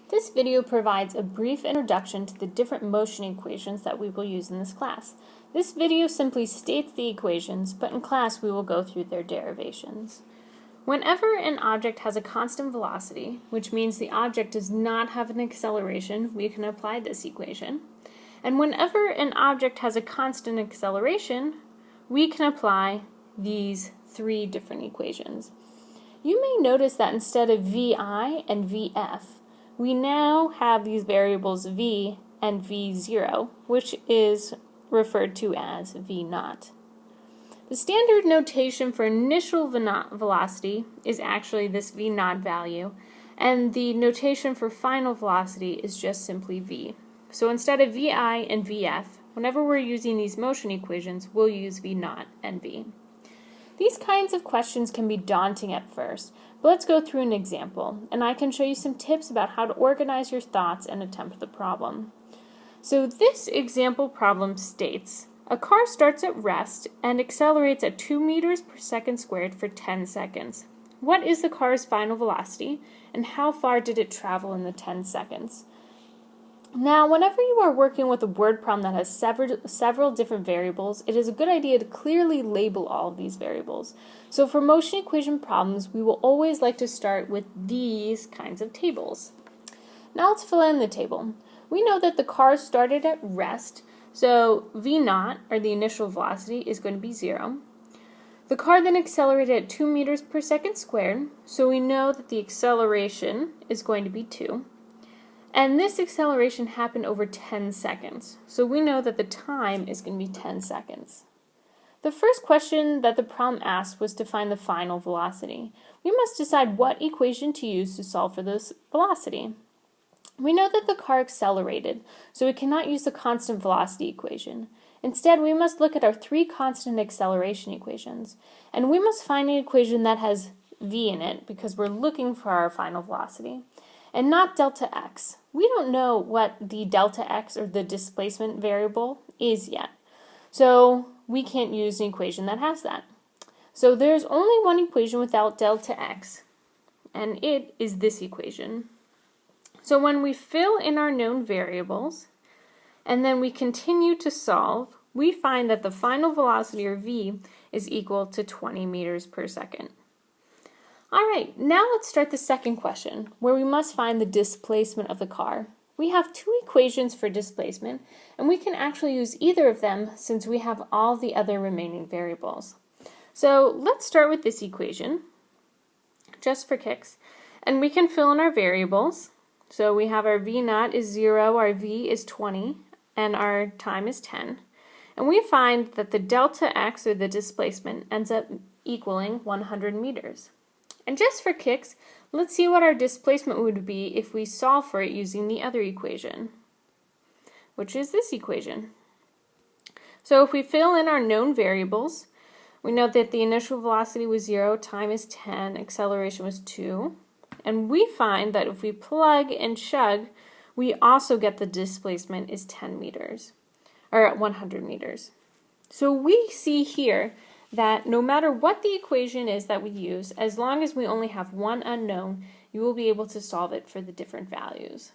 This video provides a brief introduction to the different motion equations that we will use in this class. This video simply states the equations, but in class we will go through their derivations. Whenever an object has a constant velocity, which means the object does not have an acceleration, we can apply this equation. And whenever an object has a constant acceleration, we can apply these three different equations. You may notice that instead of VI and VF, we now have these variables v and v0, which is referred to as v0. The standard notation for initial velocity is actually this v0 value, and the notation for final velocity is just simply v. So instead of vi and vf, whenever we're using these motion equations, we'll use v0 and v. These kinds of questions can be daunting at first, but let's go through an example, and I can show you some tips about how to organize your thoughts and attempt the problem. So this example problem states, a car starts at rest and accelerates at 2 meters per second squared for 10 seconds. What is the car's final velocity, and how far did it travel in the 10 seconds? Now, whenever you are working with a word problem that has several different variables, it is a good idea to clearly label all of these variables. So for motion equation problems, we will always like to start with these kinds of tables. Now let's fill in the table. We know that the car started at rest, so v0, or the initial velocity, is going to be 0. The car then accelerated at 2 meters per second squared, so we know that the acceleration is going to be 2. And this acceleration happened over 10 seconds, so we know that the time is going to be 10 seconds. The first question that the problem asked was to find the final velocity. We must decide what equation to use to solve for this velocity. We know that the car accelerated, so we cannot use the constant velocity equation. Instead, we must look at our three constant acceleration equations, and we must find an equation that has v in it because we're looking for our final velocity, and not delta x. We don't know what the delta x, or the displacement variable, is yet, so we can't use an equation that has that. So there's only one equation without delta x, and it is this equation. So when we fill in our known variables, and then we continue to solve, we find that the final velocity, or v, is equal to 20 meters per second. Alright, now let's start the second question, where we must find the displacement of the car. We have two equations for displacement, and we can actually use either of them since we have all the other remaining variables. So let's start with this equation, just for kicks, and we can fill in our variables. So we have our v0 is 0, our v is 20, and our time is 10. And we find that the delta x, or the displacement, ends up equaling 100 meters. And just for kicks, let's see what our displacement would be if we solve for it using the other equation, which is this equation. So if we fill in our known variables, we know that the initial velocity was 0, time is 10, acceleration was 2. And we find that if we plug and chug, we also get the displacement is 10 meters, or 100 meters. So we see here that no matter what the equation is that we use, as long as we only have one unknown, you will be able to solve it for the different values.